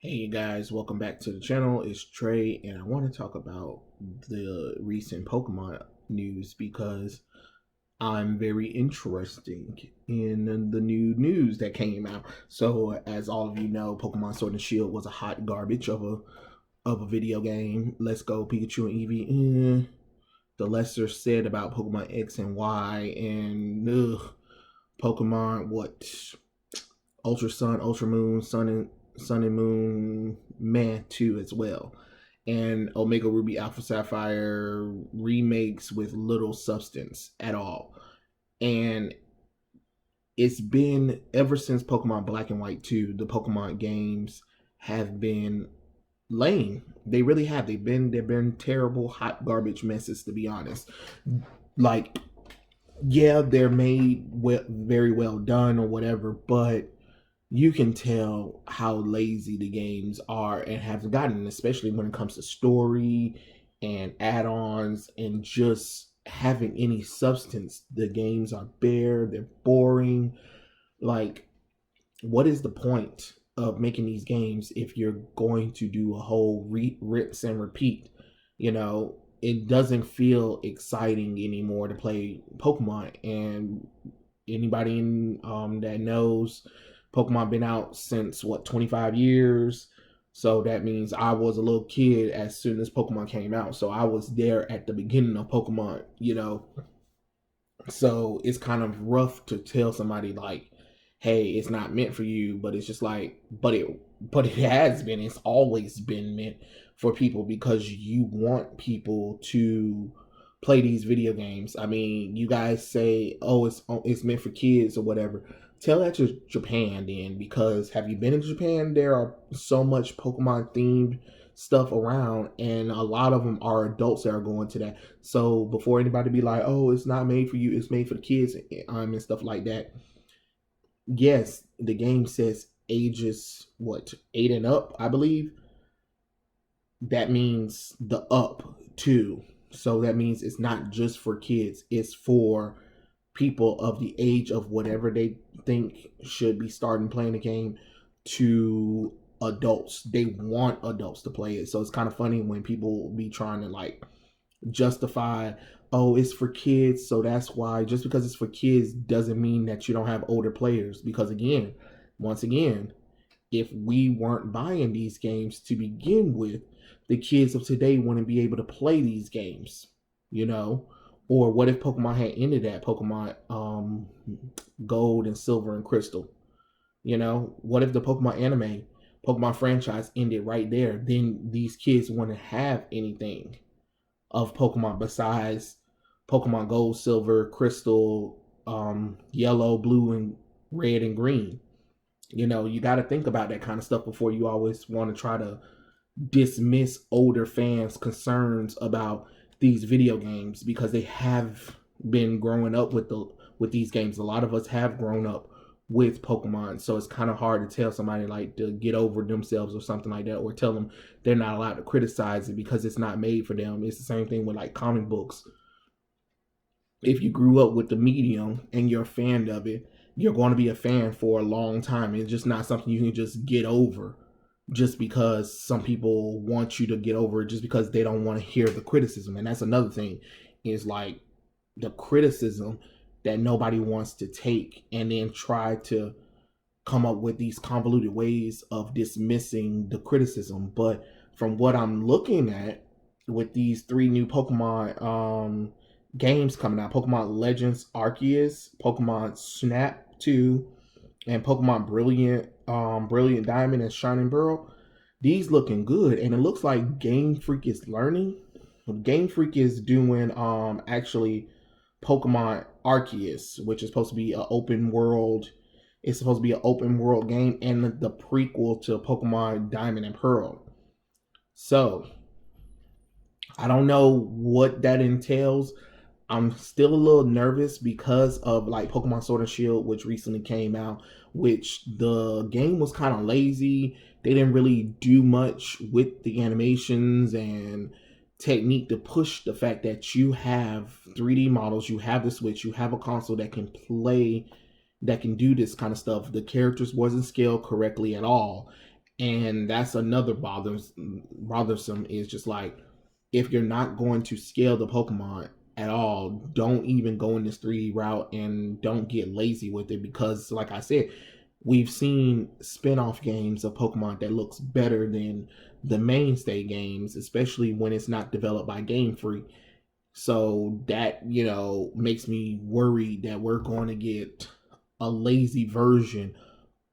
Hey guys, welcome back to the channel. It's Trey, and I want to talk about the recent Pokemon news because I'm very interested in the new news that came out. So, as all of you know, Pokemon Sword and Shield was a hot garbage of a video game. Let's go Pikachu and Eevee. The lesser said about Pokemon X and Y, and Pokemon Ultra Sun, Ultra Moon, Sun and Moon, man, too as well, and Omega Ruby, Alpha Sapphire remakes with little substance at all. And it's been ever since Pokemon Black and White 2, the Pokemon games have been lame. They really have. They've been terrible, hot garbage messes, to be honest. Like, yeah, they're made very well done or whatever, but you can tell how lazy the games are and have gotten, especially when it comes to story and add-ons and just having any substance. The games are bare, they're boring. Like, what is the point of making these games if you're going to do a whole rinse and repeat? It doesn't feel exciting anymore to play Pokemon. And anybody that knows, Pokemon been out since what, 25 years. So that means I was a little kid as soon as Pokemon came out. So I was there at the beginning of Pokemon. So it's kind of rough to tell somebody like, hey, it's not meant for you, but it's just like, but it has been. It's always been meant for people because you want people to play these video games. I mean, you guys say, "Oh, it's meant for kids" or whatever. Tell that to Japan then, because have you been in Japan? There are so much Pokemon themed stuff around, and a lot of them are adults that are going to that. So before anybody be like, "Oh, it's not made for you; it's made for the kids," and stuff like that. Yes, the game says ages what, 8 and up, I believe. That means the up too. So that means it's not just for kids, it's for people of the age of whatever they think should be starting playing the game to adults. They want adults to play it. So it's kind of funny when people be trying to like justify, oh, it's for kids, so that's why. Just because it's for kids doesn't mean that you don't have older players, because again, once again, if we weren't buying these games to begin with, the kids of today wouldn't be able to play these games, you know? Or what if Pokemon had ended at Pokemon Gold and Silver and Crystal? What if the Pokemon franchise ended right there? Then these kids wouldn't have anything of Pokemon besides Pokemon Gold, Silver, Crystal, Yellow, Blue, and Red and Green. You got to think about that kind of stuff before you always want to try to dismiss older fans' concerns about these video games, because they have been growing up with these games. A lot of us have grown up with Pokemon, so it's kind of hard to tell somebody like to get over themselves or something like that, or tell them they're not allowed to criticize it because it's not made for them. It's the same thing with like comic books. If you grew up with the medium and you're a fan of it, you're going to be a fan for a long time. It's just not something you can just get over just because some people want you to get over it, just because they don't want to hear the criticism. And that's another thing, is like the criticism that nobody wants to take, and then try to come up with these convoluted ways of dismissing the criticism. But from what I'm looking at with these 3 new Pokemon games coming out, Pokemon Legends Arceus, Pokemon Snap 2, and Pokemon Brilliant Diamond and Shining Pearl, these looking good. And it looks like Game Freak is learning. Game Freak is doing actually Pokemon Arceus, which is supposed to be an open world. It's supposed to be an open world game and the prequel to Pokemon Diamond and Pearl. So I don't know what that entails. I'm still a little nervous because of like Pokemon Sword and Shield, which recently came out, which the game was kind of lazy. They didn't really do much with the animations and technique to push the fact that you have 3D models, you have the Switch, you have a console that can play, that can do this kind of stuff. The characters wasn't scaled correctly at all. And that's another bothersome is just like, if you're not going to scale the Pokemon at all, don't even go in this 3D route and don't get lazy with it, because like I said, we've seen spin-off games of Pokemon that looks better than the mainstay games, especially when it's not developed by Game Freak. So that, makes me worried that we're going to get a lazy version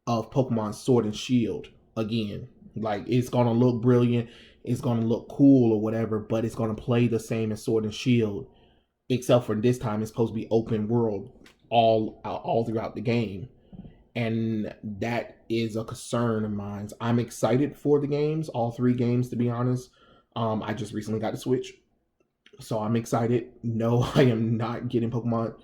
of Pokemon Sword and Shield again. Like, it's gonna look brilliant, it's gonna look cool or whatever, but it's gonna play the same as Sword and Shield, except for this time it's supposed to be open world all throughout the game, and that is a concern of mine. I'm excited for the games, all three games, to be honest. I just recently got the Switch, so I'm excited. No, I am not getting Pokemon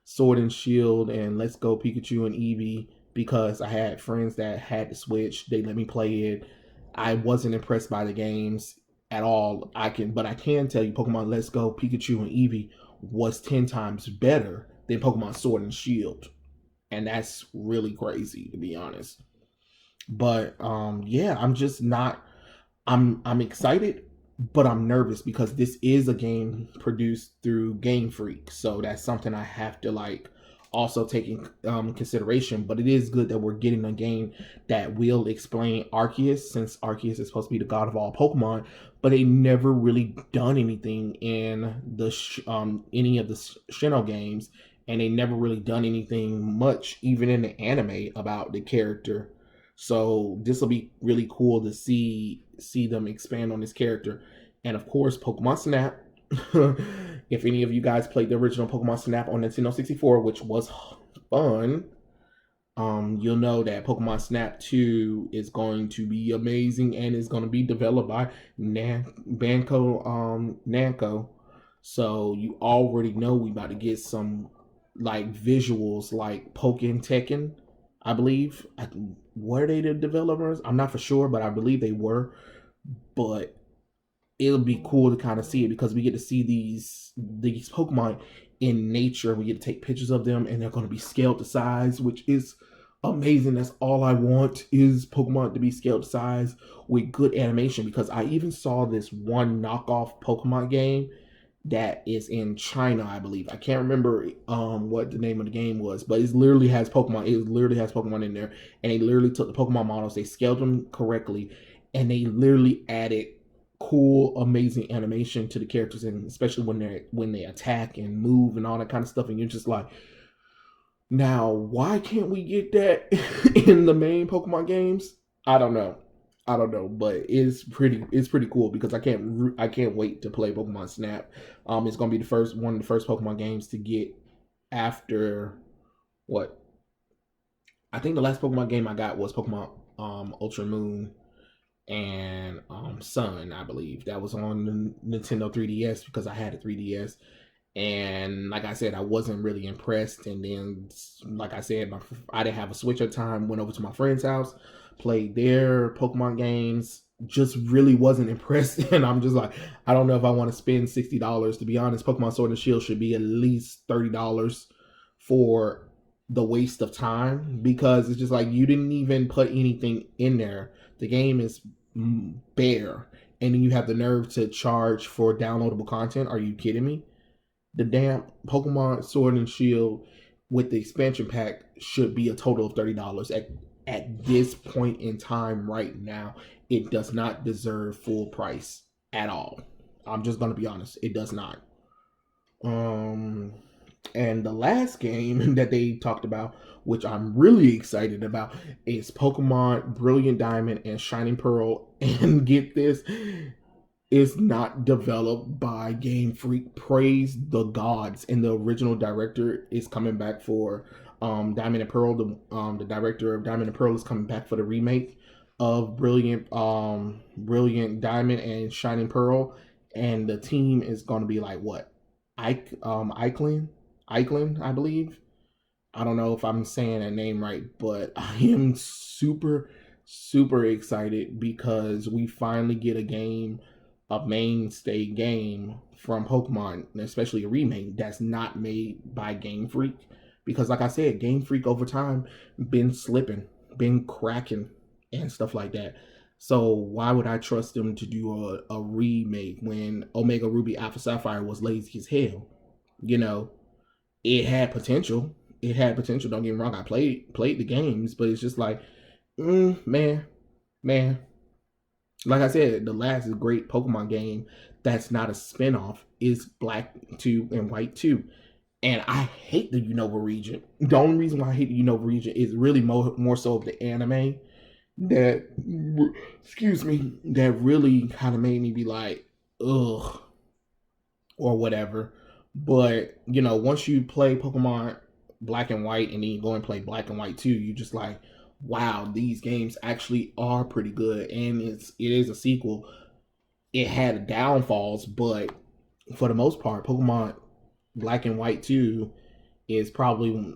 Sword and Shield and Let's Go Pikachu and Eevee because I had friends that had the Switch. They let me play it. I wasn't impressed by the games at all. But I can tell you, Pokemon Let's Go Pikachu and Eevee was 10 times better than Pokemon Sword and Shield, and that's really crazy, to be honest. But yeah, I'm just not. I'm excited, but I'm nervous because this is a game produced through Game Freak, so that's something I have to also take in consideration. But it is good that we're getting a game that will explain Arceus, since Arceus is supposed to be the god of all Pokemon, but they never really done anything in the any of the Sinnoh games, and they never really done anything much, even in the anime, about the character. So this will be really cool to see them expand on this character. And of course, Pokemon Snap. If any of you guys played the original Pokemon Snap on Nintendo 64, which was fun, you'll know that Pokemon Snap 2 is going to be amazing and is going to be developed by Namco. So you already know we about to get some visuals like Pokken Tekken, I believe. Were they the developers? I'm not for sure, but I believe they were. But it'll be cool to kind of see it because we get to see these Pokemon in nature. We get to take pictures of them, and they're going to be scaled to size, which is amazing. That's all I want, is Pokemon to be scaled to size with good animation, because I even saw this one knockoff Pokemon game that is in China, I believe. I can't remember what the name of the game was, but it literally has Pokemon. It literally has Pokemon in there, and they literally took the Pokemon models, they scaled them correctly, and they literally added cool, amazing animation to the characters, and especially when they attack and move and all that kind of stuff. And you're just like, now why can't we get that in the main Pokemon games? I don't know, but it's pretty cool, because I can't wait to play Pokemon Snap. It's gonna be one of the first Pokemon games to get after what? I think the last Pokemon game I got was Pokemon Ultra Moon and Sun, I believe. That was on the Nintendo 3DS, because I had a 3DS. And like I said, I wasn't really impressed. And then, like I said, I didn't have a Switch at the time. Went over to my friend's house, played their Pokemon games, just really wasn't impressed. And I'm just like, I don't know if I want to spend $60. To be honest, Pokemon Sword and Shield should be at least $30 for the waste of time, because it's just like, you didn't even put anything in there. The game is bare, and then you have the nerve to charge for downloadable content. Are you kidding me? The damn Pokemon Sword and Shield with the expansion pack should be a total of $30 at this point in time right now. It does not deserve full price at all. I'm just gonna be honest, it does not. And the last game that they talked about, which I'm really excited about, is Pokemon Brilliant Diamond and Shining Pearl. And get this, is not developed by Game Freak. Praise the gods. And the original director is coming back for Diamond and Pearl. The director of Diamond and Pearl is coming back for the remake of Brilliant Diamond and Shining Pearl. And the team is going to be like, what? Eichlin, I believe. I don't know if I'm saying that name right, but I am super excited, because we finally get a mainstay game from Pokemon, especially a remake that's not made by Game Freak. Because like I said, Game Freak over time been slipping, been cracking. and stuff like that. So why would I trust them to do a remake when Omega Ruby Alpha Sapphire was lazy as hell? You know, it had potential. It had potential. Don't get me wrong. I played the games, but it's just like, man, man. Like I said, the last great Pokemon game that's not a spinoff is Black 2 and White 2. And I hate the Unova region. The only reason why I hate the Unova region is really more so of the anime that, excuse me, that really kind of made me be like, ugh, or whatever. But, once you play Pokemon Black and White and then you go and play Black and White 2, you just like, wow, these games actually are pretty good. And it is a sequel. It had downfalls, but for the most part, Pokemon Black and White 2 is probably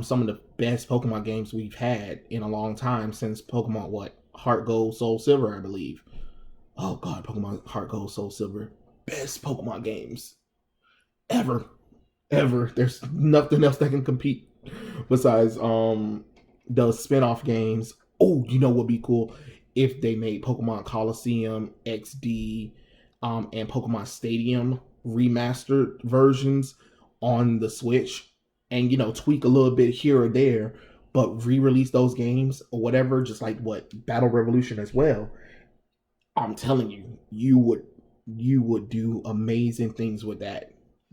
some of the best Pokemon games we've had in a long time since Pokemon, Heart Gold, Soul Silver, I believe. Oh God, Pokemon Heart Gold, Soul Silver. Best Pokemon games ever. Ever. There's nothing else that can compete besides the spin-off games. Oh, you know what would be cool? If they made Pokemon Coliseum XD and Pokemon Stadium remastered versions on the Switch, and tweak a little bit here or there, but re-release those games or whatever, just like Battle Revolution as well. I'm telling you, you would do amazing things with that.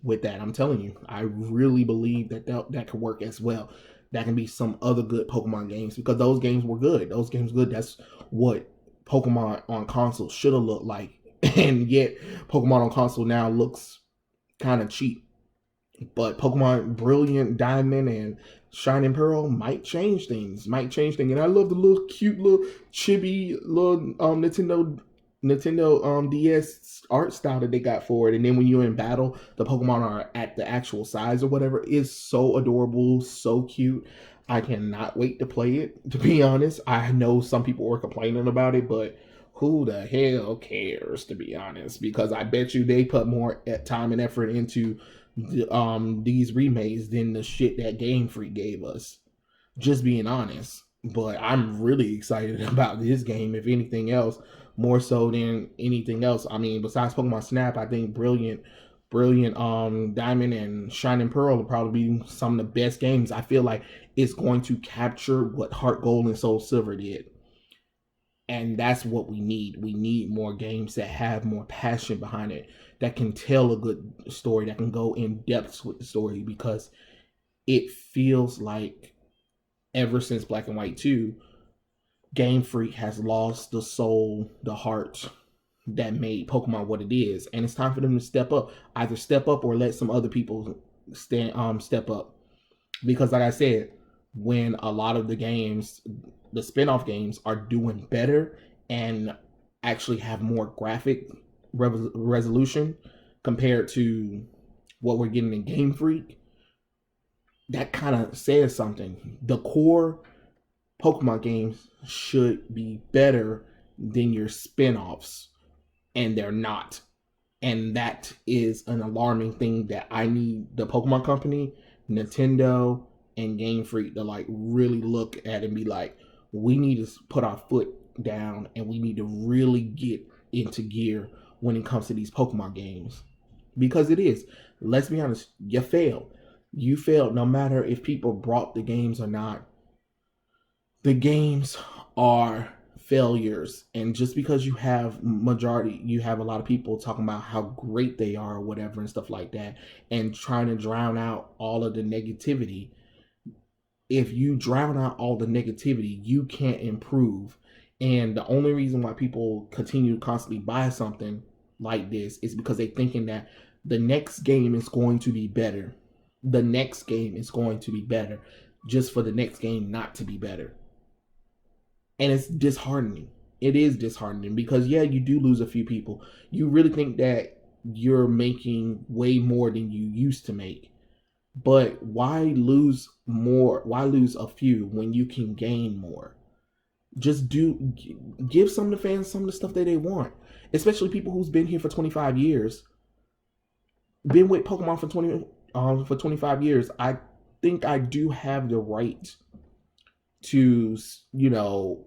I'm telling you, I really believe that could work as well. That can be some other good Pokemon games, because those games were good. That's what Pokemon on console should have looked like. And yet Pokemon on console now looks kind of cheap. But Pokemon Brilliant Diamond and Shining Pearl might change things. And I love the little cute little chibi little Nintendo DS art style that they got for it. And then when you're in battle, the Pokemon are at the actual size or whatever. It's so adorable, so cute. I cannot wait to play it, to be honest. I know some people were complaining about it, but who the hell cares, to be honest? Because I bet you they put more time and effort into these remakes than the shit that Game Freak gave us. Just being honest. But I'm really excited about this game, if anything else, more so than anything else. I mean, besides Pokemon Snap, I think Brilliant Diamond and Shining Pearl will probably be some of the best games. I feel like it's going to capture what Heart Gold and Soul Silver did. And that's what we need. We need more games that have more passion behind it, that can tell a good story, that can go in depth with the story, because it feels like ever since Black and White 2, Game Freak has lost the soul, the heart that made Pokemon what it is. And it's time for them to step up. Either step up or let some other people step up. Because like I said, when a lot of the games, the spin-off games, are doing better and actually have more graphic resolution compared to what we're getting in Game Freak, that kind of says something. The core Pokemon games should be better than your spin-offs, and they're not. And that is an alarming thing that I need the Pokemon Company, Nintendo, and Game Freak to really look at and be like, we need to put our foot down and we need to really get into gear when it comes to these Pokemon games. Because it is, let's be honest, you failed. You failed no matter if people brought the games or not. The games are failures. And just because you have a lot of people talking about how great they are or whatever and stuff like that, and trying to drown out all of the negativity, if you drown out all the negativity, you can't improve. And the only reason why people continue to constantly buy something like this is because they're thinking that the next game is going to be better. The next game is going to be better just for the next game not to be better. And it's disheartening. It is disheartening because, yeah, you do lose a few people. You really think that you're making way more than you used to make. But why lose more? Why lose a few when you can gain more? Just give some of the fans some of the stuff that they want, especially people who's been here for 25 years, been with Pokemon for 25 years. I think I do have the right to,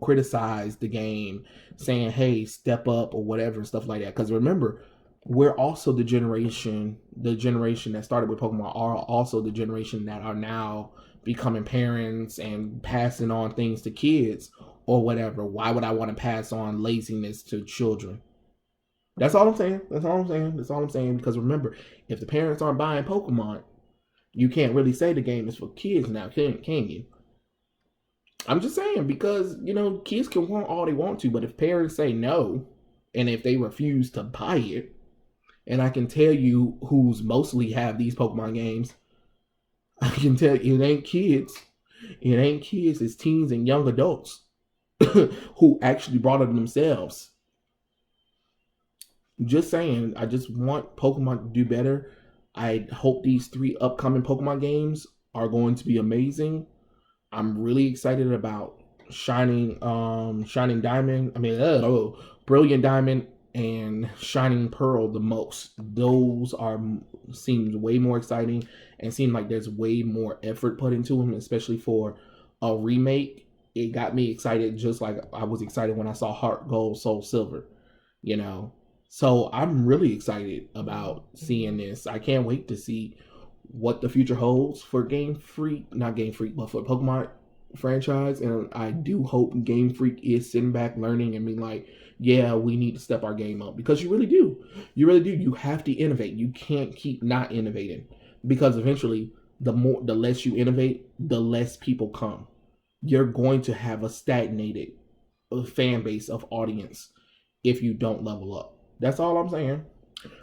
criticize the game, saying, hey, step up or whatever and stuff like that. Because remember, we're also the generation that started with Pokemon are also the generation that are now becoming parents and passing on things to kids or whatever. Why would I want to pass on laziness to children? That's all I'm saying. That's all I'm saying. Because remember, if the parents aren't buying Pokemon, you can't really say the game is for kids now, can you? I'm just saying, because kids can want all they want to, but if parents say no, and if they refuse to buy it, and I can tell you who's mostly have these Pokemon games, I can tell you it ain't kids. It ain't kids, it's teens and young adults who actually brought it themselves. Just saying, I just want Pokemon to do better. I hope these three upcoming Pokemon games are going to be amazing. I'm really excited about Shining Diamond. I mean, Brilliant Diamond and Shining Pearl the most. Those are seem way more exciting and seem like there's way more effort put into them, especially for a remake. It got me excited, just like I was excited when I saw Heart Gold, Soul Silver. You know, so I'm really excited about seeing this. I can't wait to see what the future holds for Game Freak, not Game Freak, but for Pokemon franchise. And I do hope Game Freak is sitting back, learning, and being like, yeah, we need to step our game up, because you really do. You really do. You have to innovate. You can't keep not innovating, because eventually, the less you innovate, the less people come. You're going to have a stagnated fan base of audience if you don't level up. That's all I'm saying.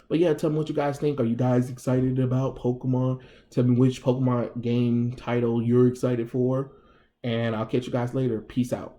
But yeah, tell me what you guys think. Are you guys excited about Pokemon? Tell me which Pokemon game title you're excited for. And I'll catch you guys later. Peace out.